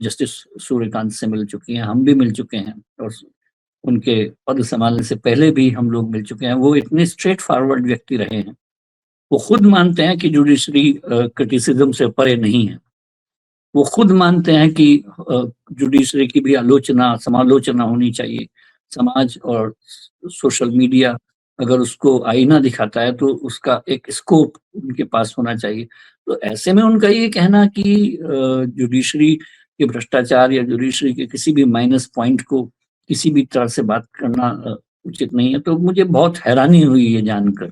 Justice Suryakant से मिल चुकी हैं, हम भी मिल चुके हैं और उनके पद संभालने से पहले भी हम लोग मिल चुके हैं। वो इतने स्ट्रेट फॉरवर्ड व्यक्ति रहे हैं। वो खुद मानते हैं कि जुडिशरी क्रिटिसिज्म से परे नहीं है। वो खुद मानते हैं कि जुडिशरी की भी आलोचना, समालोचना होनी चाहिए। समाज और सोशल मीडिया अगर उसको आईना दिखाता है तो उसका एक स्कोप उनके पास होना चाहिए। तो ऐसे में उनका ये कहना कि जुडिशरी के भ्रष्टाचार या जुडिशरी के किसी भी माइनस पॉइंट को किसी भी तरह से बात करना उचित नहीं है। तो मुझे बहुत हैरानी हुई ये जानकर।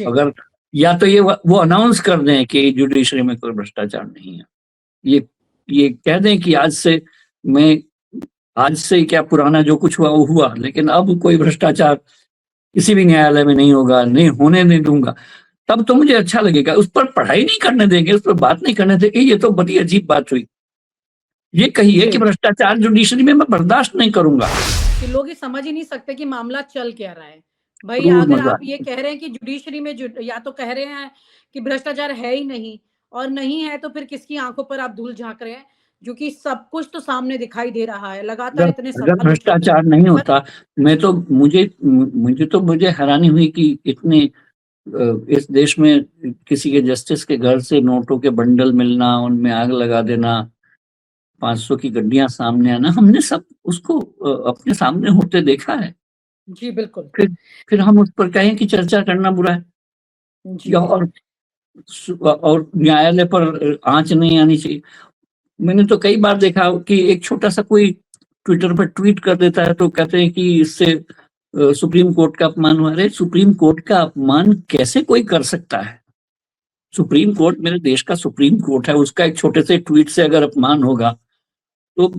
अगर या तो ये वो अनाउंस कर दें कि जुडिशरी में कोई भ्रष्टाचार नहीं है, ये कह दें कि आज से क्या पुराना जो कुछ हुआ वो हुआ, लेकिन अब कोई भ्रष्टाचार किसी भी न्यायालय में नहीं होगा, नहीं होने नहीं दूंगा। तब तो मुझे अच्छा लगेगा। उस पर पढ़ाई नहीं करने देंगे, उस पर बात नहीं करने देंगे, ये तो बड़ी अजीब बात हुई। ये कहिए कि भ्रष्टाचार जुडिशरी में मैं बर्दाश्त नहीं करूंगा। कि लोग ये समझ ही नहीं सकते कि मामला चल क्या रहा है। भाई अगर आप ये कह रहे हैं कि जुडिशरी में या तो कह रहे हैं कि भ्रष्टाचार है ही नहीं, और नहीं है तो फिर किसकी आंखों पर आप धूल झांक रहे हैं, जो कि सब कुछ तो सामने दिखाई दे रहा है। लगातार इतने अगर भ्रष्टाचार नहीं होता, मुझे हैरानी हुई कि इतने इस देश में किसी के जस्टिस के घर से नोटों के बंडल मिलना, उनमें आग लगा देना, 500 की गड्डियां सामने आना, हमने सब उसको अपने सामने होते देखा है। जी बिल्कुल। फिर हम उस पर कहें कि चर्चा करना बुरा है या और न्यायालय पर आंच नहीं आनी चाहिए। मैंने तो कई बार देखा कि एक छोटा सा कोई ट्विटर पर ट्वीट कर देता है तो कहते हैं कि इससे सुप्रीम कोर्ट का अपमान हुआ। अरे सुप्रीम कोर्ट का अपमान कैसे कोई कर सकता है? सुप्रीम कोर्ट मेरे देश का सुप्रीम कोर्ट है, उसका एक छोटे से ट्वीट से अगर अपमान होगा तो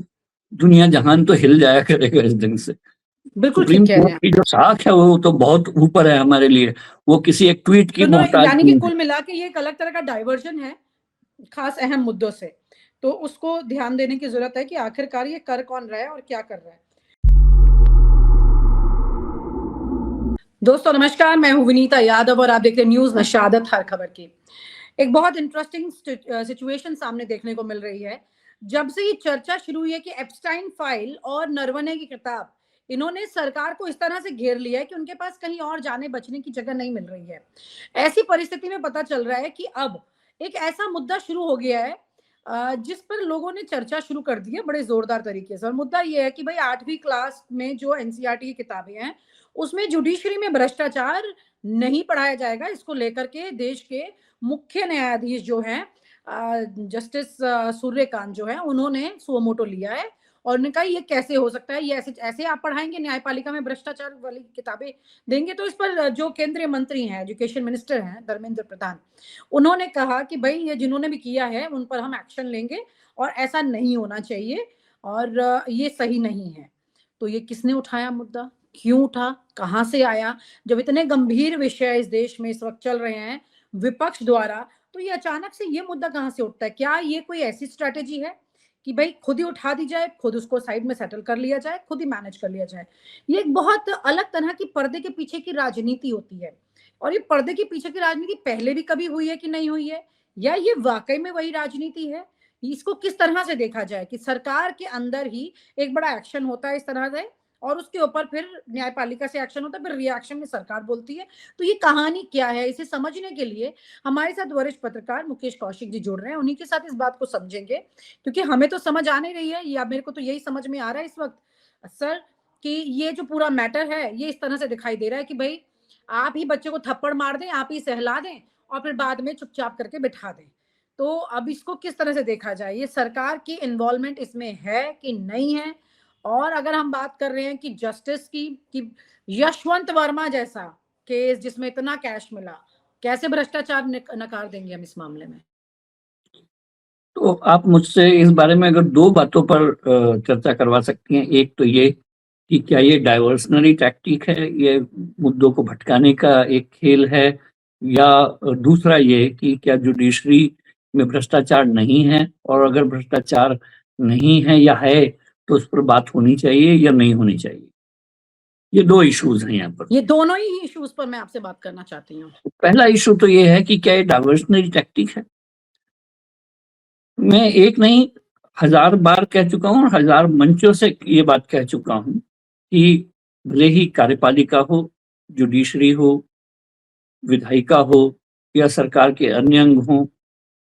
दुनिया जहान तो हिल जाया करेगा इस दिन से। सुप्रीम कोर्ट की जो साख है वो तो बहुत ऊपर है हमारे लिए, वो किसी एक ट्वीट की मोहताज यानी कि कुल मिला के ये एक अलग तरह का डाइवर्जन है खास अहम मुद्दों से। तो उसको ध्यान देने की जरूरत है कि आखिरकार ये कर कौन रहा है और क्या कर रहा है। दोस्तों नमस्कार, मैं हूं विनीता यादव और आप देख रहे हैं न्यूज नशादत हर खबर की। एक बहुत इंटरेस्टिंग सिचुएशन सामने देखने को मिल रही है। जब से ये चर्चा शुरू हुई है कि एप्स्टाइन फाइल और नरवणे की किताब, इन्होंने सरकार को इस तरह से घेर लिया है कि उनके पास कहीं और जाने बचने की जगह नहीं मिल रही है। ऐसी परिस्थिति में पता चल रहा है कि अब एक ऐसा मुद्दा शुरू हो गया है जिस पर लोगों ने चर्चा शुरू कर दी है बड़े जोरदार तरीके से। और मुद्दा यह है कि भाई 8वीं क्लास में जो एनसीईआरटी की किताबें हैं उसमें जुडिशरी में भ्रष्टाचार नहीं पढ़ाया जाएगा। इसको लेकर के देश के मुख्य न्यायाधीश जो हैं जस्टिस सूर्यकांत जो है, उन्होंने सुओ मोटो लिया है और उन्होंने कहा ये कैसे हो सकता है, ये ऐसे आप पढ़ाएंगे, न्यायपालिका में भ्रष्टाचार वाली किताबें देंगे। तो इस पर जो केंद्रीय मंत्री हैं, एजुकेशन मिनिस्टर हैं धर्मेंद्र प्रधान, उन्होंने कहा कि भाई ये जिन्होंने भी किया है उन पर हम एक्शन लेंगे और ऐसा नहीं होना चाहिए और ये सही नहीं है। तो ये किसने उठाया मुद्दा, क्यों उठा, कहां से आया? जब इतने गंभीर विषय इस देश में इस वक्त चल रहे हैं विपक्ष द्वारा, तो ये अचानक से ये मुद्दा कहां से उठता है? क्या ये कोई ऐसी स्ट्रैटेजी है कि भाई खुद ही उठा दी जाए, खुद उसको साइड में सेटल कर लिया जाए, खुद ही मैनेज कर लिया जाए? ये एक बहुत अलग तरह की पर्दे के पीछे की राजनीति होती है। और ये पर्दे के पीछे की राजनीति पहले भी कभी हुई है कि नहीं हुई है, या ये वाकई में वही राजनीति है? इसको किस तरह से देखा जाए कि सरकार के अंदर ही एक बड़ा एक्शन होता है इस तरह से और उसके ऊपर फिर न्यायपालिका से एक्शन होता है, फिर रिएक्शन में सरकार बोलती है। तो ये कहानी क्या है, इसे समझने के लिए हमारे साथ वरिष्ठ पत्रकार मुकेश कौशिक जी जुड़ रहे हैं। उन्हीं के साथ इस बात को समझेंगे, क्योंकि हमें तो समझ आ नहीं रही है, या मेरे को तो यही समझ में आ रहा है इस वक्त सर कि ये जो पूरा मैटर है ये इस तरह से दिखाई दे रहा है कि भाई आप ही बच्चे को थप्पड़ मार दें, आप ही सहला दें और फिर बाद में चुपचाप करके बिठा दें। तो अब इसको किस तरह से देखा जाए, ये सरकार की इन्वॉल्वमेंट इसमें है कि नहीं है? और अगर हम बात कर रहे हैं कि जस्टिस की कि यशवंत वर्मा जैसा केस जिसमें इतना कैश मिला, कैसे भ्रष्टाचार नकार देंगे हम इस मामले में? तो आप मुझसे इस बारे में अगर दो बातों पर चर्चा करवा सकती हैं। एक तो ये कि क्या ये डाइवर्सनरी टैक्टिक है, ये मुद्दों को भटकाने का एक खेल है, या दूसरा ये कि क्या जुडिशरी में भ्रष्टाचार नहीं है, और अगर भ्रष्टाचार नहीं है या है तो उस पर बात होनी चाहिए या नहीं होनी चाहिए। ये दो इश्यूज हैं यहाँ पर। ये दोनों ही इश्यूज पर मैं आपसे बात करना चाहती हूँ। पहला इशू तो ये है कि क्या ये डाइवर्सनरी टैक्टिक है। मैं एक नहीं 1000 बार कह चुका हूँ और 1000 मंचों से ये बात कह चुका हूँ कि भले ही कार्यपालिका हो, जुडिशरी हो, विधायिका हो या सरकार के अन्य अंग हों,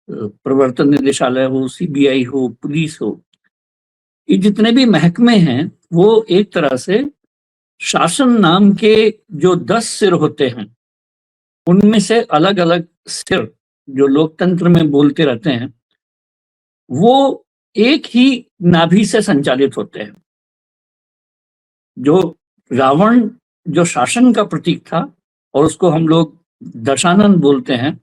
प्रवर्तन निदेशालय हो, सीबीआई हो, पुलिस हो, ये जितने भी महकमे हैं वो एक तरह से शासन नाम के जो 10 सिर होते हैं उनमें से अलग अलग सिर जो लोकतंत्र में बोलते रहते हैं वो एक ही नाभि से संचालित होते हैं। जो रावण जो शासन का प्रतीक था और उसको हम लोग दशानन बोलते हैं,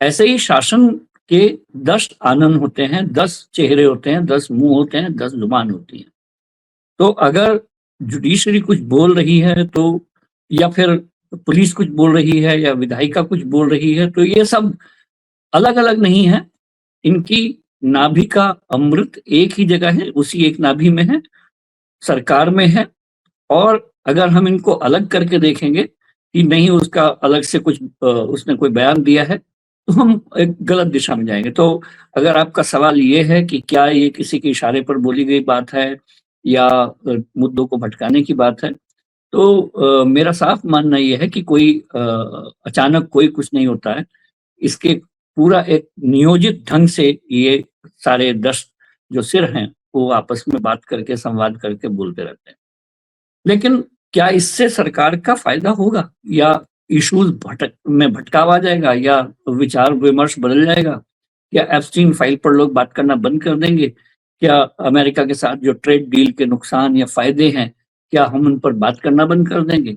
ऐसे ही शासन के 10 आनन होते हैं, 10 चेहरे होते हैं, 10 मुंह होते हैं, 10 जुबान होती है। तो अगर जुडिशरी कुछ बोल रही है तो या फिर पुलिस कुछ बोल रही है या विधायिका कुछ बोल रही है तो ये सब अलग अलग नहीं है, इनकी नाभि का अमृत एक ही जगह है, उसी एक नाभि में है, सरकार में है। और अगर हम इनको अलग करके देखेंगे कि नहीं उसका अलग से कुछ उसने कोई बयान दिया है तो हम एक गलत दिशा में जाएंगे। तो अगर आपका सवाल ये है कि क्या ये किसी के इशारे पर बोली गई बात है या मुद्दों को भटकाने की बात है, तो मेरा साफ मानना ये है कि कोई अचानक कोई कुछ नहीं होता है। इसके पूरा एक नियोजित ढंग से ये सारे 10 जो सिर हैं वो आपस में बात करके संवाद करके बोलते रहते हैं। लेकिन क्या इससे सरकार का फायदा होगा या इश्यूज भटकावा जाएगा या विचार विमर्श बदल जाएगा? क्या एप्स्टीन फाइल पर लोग बात करना बंद कर देंगे? क्या अमेरिका के साथ जो ट्रेड डील के नुकसान या फायदे हैं क्या हम उन पर बात करना बंद कर देंगे?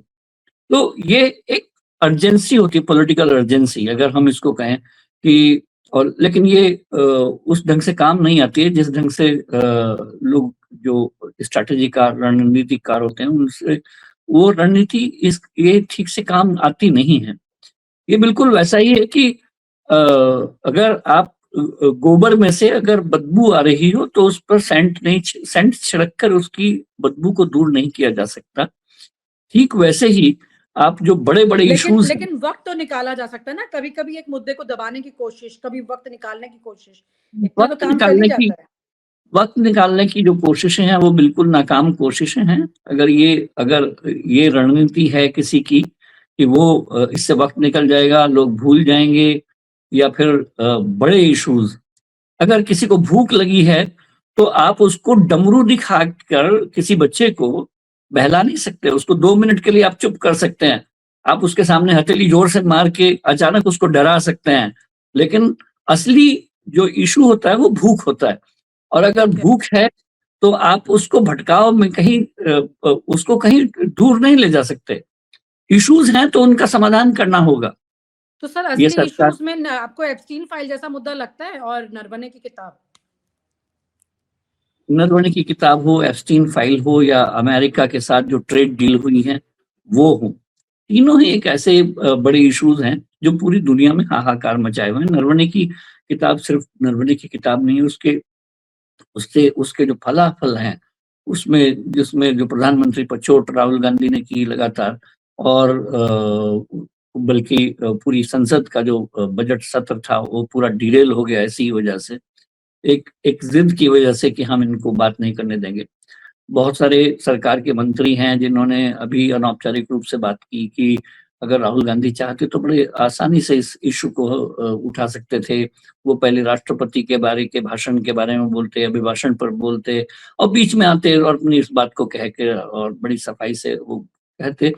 तो ये एक अर्जेंसी होती है, पॉलिटिकल अर्जेंसी अगर हम इसको कहें कि और लेकिन ये उस ढंग से काम नहीं आती है जिस ढंग से लोग जो स्ट्रैटेजीकार रणनीतिकार होते हैं उनसे वो रणनीति इस ये ठीक से काम आती नहीं है। ये बिल्कुल वैसा ही है कि अगर आप गोबर में से अगर बदबू आ रही हो तो उस पर सेंट छिड़क कर उसकी बदबू को दूर नहीं किया जा सकता। ठीक वैसे ही आप जो बड़े-बड़े इश्यूज लेकिन वक्त तो निकाला जा सकता है ना, कभी-कभी एक मुद्दे को दबाने की कोशिश, कभी वक्त निकालने की कोशिश, इतना तो वक्त काम चल ही निकालने की जाता है। वक्त निकालने की जो कोशिशें हैं वो बिल्कुल नाकाम कोशिशें हैं। अगर ये रणनीति है किसी की कि वो इससे वक्त निकल जाएगा, लोग भूल जाएंगे या फिर बड़े इश्यूज अगर किसी को भूख लगी है तो आप उसको डमरू दिखाकर किसी बच्चे को बहला नहीं सकते, उसको 2 मिनट के लिए आप चुप कर सकते हैं, आप उसके सामने हथेली जोर से मार के अचानक उसको डरा सकते हैं, लेकिन असली जो इशू होता है वो भूख होता है। और अगर भूख है तो आप उसको भटकाव में कहीं उसको कहीं दूर नहीं ले जा सकते। इश्यूज हैं तो उनका समाधान करना होगा। तो सर ये असली सरकार इश्यूज में आपको एप्स्टीन फाइल जैसा मुद्दा लगता है और नरवणे की किताब? नरवणे की किताब हो, एप्स्टीन फाइल हो या अमेरिका के साथ जो ट्रेड डील हुई है वो हो, तीनों ही एक ऐसे बड़े इश्यूज हैं जो पूरी दुनिया में हाहाकार मचाए हुए हैं। नरवणे की किताब सिर्फ नरवणे की किताब नहीं है, उससे उसके जो फलाफल हैं जिसमें जो प्रधानमंत्री पर चोट राहुल गांधी ने की लगातार और बल्कि पूरी संसद का जो बजट सत्र था वो पूरा डिरेल हो गया इसी वजह से, एक एक जिद की वजह से कि हम इनको बात नहीं करने देंगे। बहुत सारे सरकार के मंत्री हैं जिन्होंने अभी अनौपचारिक रूप से बात की कि अगर राहुल गांधी चाहते तो बड़े आसानी से इस इशू को उठा सकते थे। वो पहले राष्ट्रपति के भाषण के बारे में बोलते, अभिभाषण पर बोलते और बीच में आते और अपनी इस बात को कह के और बड़ी सफाई से वो कहते,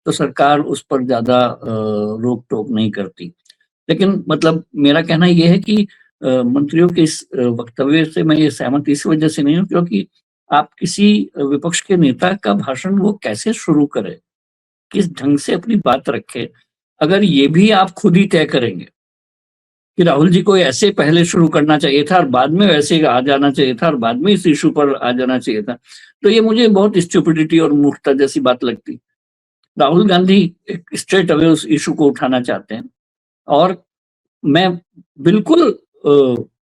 तो सरकार उस पर ज़्यादा रोक टोक नहीं करती। लेकिन मतलब मेरा कहना ये है कि मंत्रियों के इस वक्तव्य से मैं ये सहमत इस वजह से नहीं हूँ क्योंकि आप किसी विपक्ष के नेता का भाषण वो कैसे शुरू करे, किस ढंग से अपनी बात रखे, अगर ये भी आप खुद ही तय करेंगे कि राहुल जी को ऐसे पहले शुरू करना चाहिए था और बाद में वैसे आ जाना चाहिए था और बाद में इस इशू पर आ जाना चाहिए था, तो ये मुझे बहुत स्टुपिडिटी और मूर्खता जैसी बात लगती। राहुल गांधी एक स्ट्रेट अवे उस इशू को उठाना चाहते हैं और मैं बिल्कुल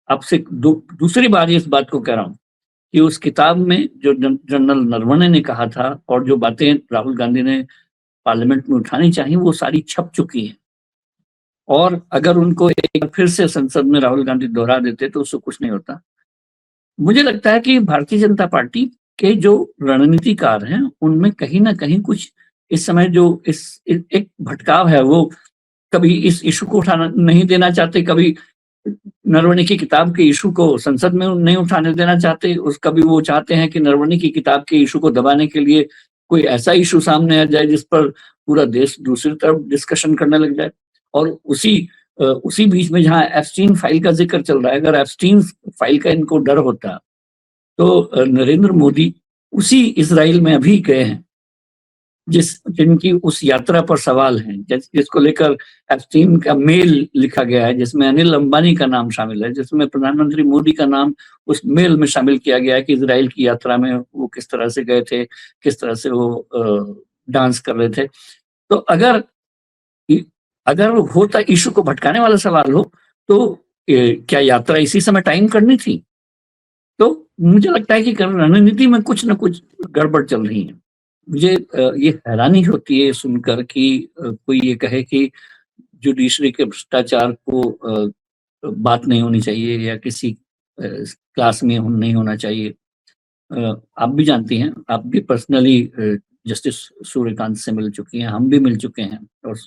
आपसे दूसरी बार इस बात को कह रहा हूँ कि उस किताब में जो जनरल नरवणे ने कहा था और जो बातें राहुल गांधी ने पार्लियामेंट में उठानी चाहिए वो सारी छप चुकी हैं और अगर उनको एक बार फिर से संसद में राहुल गांधी दोहरा देते तो उससे कुछ नहीं होता। मुझे लगता है कि भारतीय जनता पार्टी के जो रणनीतिकार हैं, उनमें कहीं न कहीं कुछ इस समय जो एक भटकाव है, वो कभी इस इश्यू को उठाना नहीं देना चाहते, कभी नरवणे की किताब के इश्यू को संसद में नहीं उठाने देना चाहते, कभी वो चाहते हैं कि नरवणे की किताब के इश्यू को दबाने के लिए कोई ऐसा इश्यू सामने आ जाए जिस पर पूरा देश दूसरी तरफ डिस्कशन करने लग जाए। और उसी बीच में जहाँ एप्स्टीन फाइल का जिक्र चल रहा है, अगर एप्स्टीन फाइल का इनको डर होता तो नरेंद्र मोदी उसी इजराइल में अभी गए हैं जिनकी उस यात्रा पर सवाल हैं, जिसको लेकर एप्स्टीन का मेल लिखा गया है, जिसमें अनिल अंबानी का नाम शामिल है, जिसमें प्रधानमंत्री मोदी का नाम उस मेल में शामिल किया गया है कि इजराइल की यात्रा में वो किस तरह से गए थे, किस तरह से वो डांस कर रहे थे। तो अगर होता इशू को भटकाने वाला सवाल हो तो क्या यात्रा इसी समय टाइम करनी थी? तो मुझे लगता है कि रणनीति में कुछ न कुछ गड़बड़ चल रही है। मुझे ये हैरानी होती है सुनकर कि कोई ये कहे कि जुडिशरी के भ्रष्टाचार को बात नहीं होनी चाहिए या किसी क्लास में नहीं होना चाहिए। आप भी जानती हैं, आप भी पर्सनली जस्टिस सूर्यकांत से मिल चुकी हैं, हम भी मिल चुके हैं और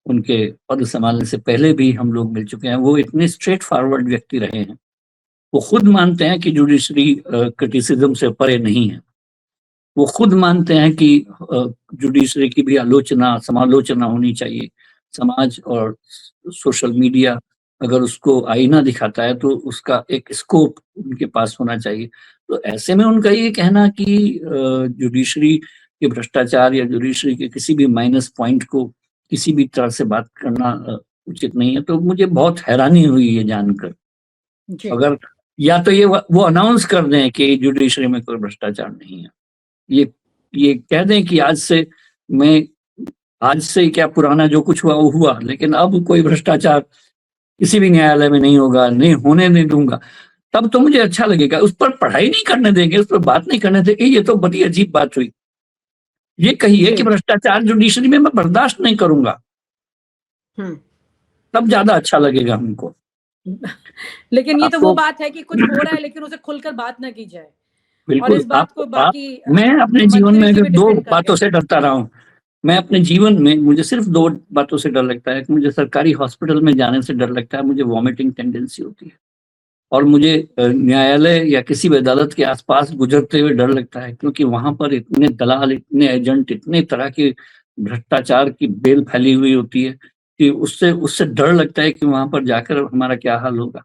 उनके पद संभालने से पहले भी हम लोग मिल चुके हैं। वो इतने स्ट्रेट फॉरवर्ड व्यक्ति रहे हैं, वो खुद मानते हैं कि जुडिशरी क्रिटिसिज्म से परे नहीं है। वो खुद मानते हैं कि जुडिशरी की भी समालोचना होनी चाहिए। समाज और सोशल मीडिया अगर उसको आईना दिखाता है तो उसका एक स्कोप उनके पास होना चाहिए। तो ऐसे में उनका ये कहना कि जुडिशरी के भ्रष्टाचार या जुडिशरी के किसी भी माइनस पॉइंट को किसी भी तरह से बात करना उचित नहीं है। तो मुझे बहुत हैरानी हुई ये जानकर। अगर या तो ये वो अनाउंस कर दें कि जुडिशरी में कोई भ्रष्टाचार नहीं है, ये कह दें कि आज से क्या पुराना जो कुछ हुआ वो हुआ, लेकिन अब कोई भ्रष्टाचार किसी भी न्यायालय में नहीं होगा, नहीं होने नहीं दूंगा। तब तो मुझे अच्छा लगेगा। उस पर पढ़ाई नहीं करने देंगे, उस पर बात नहीं करने देंगे, ये तो बड़ी अजीब बात हुई। ये कहिए कि भ्रष्टाचार जुडिशरी में मैं बर्दाश्त नहीं करूंगा, तब ज्यादा अच्छा लगेगा हमको। लेकिन ये तो वो बात है कि कुछ हो रहा है लेकिन उसे खुलकर बात ना की जाए। बिल्कुल। और इस बात को बाकी मैं अपने जीवन में अगर 2 बातों से डरता रहा हूँ, मैं अपने जीवन में मुझे सिर्फ 2 बातों से डर लगता है कि मुझे सरकारी हॉस्पिटल में जाने से डर लगता है, मुझे वॉमिटिंग टेंडेंसी होती है, और मुझे न्यायालय या किसी भी अदालत के आसपास गुजरते हुए डर लगता है, क्योंकि वहां पर इतने दलाल, इतने एजेंट, इतने तरह के भ्रष्टाचार की बेल फैली हुई होती है कि उससे डर लगता है कि वहां पर जाकर हमारा क्या हाल होगा।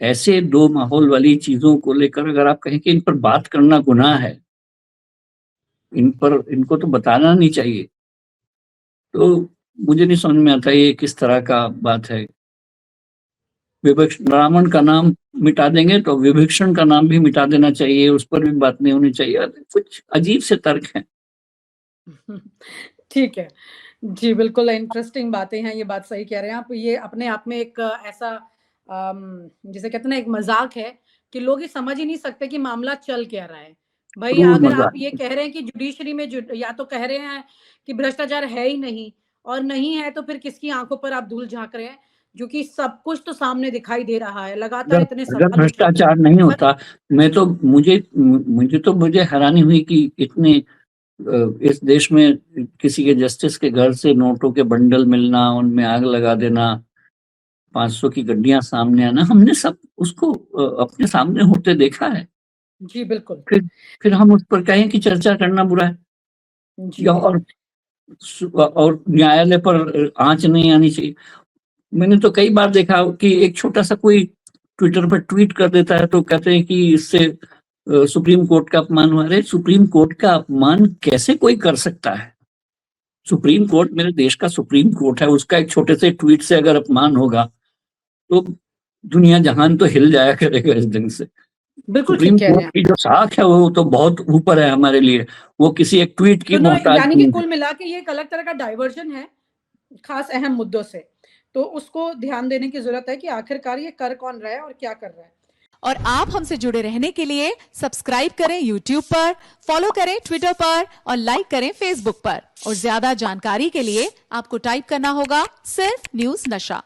ऐसे 2 माहौल वाली चीजों को लेकर अगर आप कहें कि इन पर बात करना गुनाह है, इनको तो बताना नहीं चाहिए, तो मुझे नहीं समझ में आता ये किस तरह का बात है। रावण का नाम मिटा देंगे तो विभीषण का नाम भी मिटा देना चाहिए, उस पर भी बात नहीं होनी चाहिए। कुछ अजीब से तर्क हैं। ठीक है जी, बिल्कुल इंटरेस्टिंग बातें हैं, ये बात सही कह रहे हैं आप। ये अपने आप में एक ऐसा जिसे कहते हैं ना, एक मजाक है कि लोग ये समझ ही नहीं सकते कि मामला चल क्या रहा है। भाई अगर आप ये कह रहे हैं कि जुडिशरी में या तो कह रहे हैं कि भ्रष्टाचार है ही नहीं, और नहीं है तो फिर किसकी आंखों पर आप धूल झांक रहे हैं, जो कि सब कुछ तो सामने दिखाई दे रहा है लगातार। इतने अगर भ्रष्टाचार नहीं होता, मुझे हैरानी हुई कि इतने इस देश में किसी के जस्टिस के घर से नोटों के बंडल मिलना, उनमें आग लगा देना, 500 की गड्डियां सामने आना, हमने सब उसको अपने सामने होते देखा है। जी बिल्कुल। फिर हम उस पर कहें कि चर्चा करना बुरा है, और न्यायालय पर आंच नहीं आनी चाहिए। मैंने तो कई बार देखा कि एक छोटा सा कोई ट्विटर पर ट्वीट कर देता है तो कहते हैं कि इससे सुप्रीम कोर्ट का अपमान हुआ। अरे सुप्रीम कोर्ट का अपमान कैसे कोई कर सकता है? सुप्रीम कोर्ट मेरे देश का सुप्रीम कोर्ट है, उसका एक छोटे से ट्वीट से अगर अपमान होगा तो दुनिया जहान तो हिल जाया करेगा इस दिन से। सुप्रीम कोर्ट की जो साख है वो तो बहुत ऊपर है हमारे लिए, वो किसी एक ट्वीट की मोहताज यानी कि कुल मिला के ये एक अलग तरह का डाइवर्जन है खास अहम मुद्दों से, तो उसको ध्यान देने की जरूरत है कि आखिरकार ये कर कौन रहा है और क्या कर रहा है। और आप हमसे जुड़े रहने के लिए सब्सक्राइब करें YouTube पर, फॉलो करें Twitter पर और लाइक करें Facebook पर। और ज्यादा जानकारी के लिए आपको टाइप करना होगा सिर्फ न्यूज़ नशा।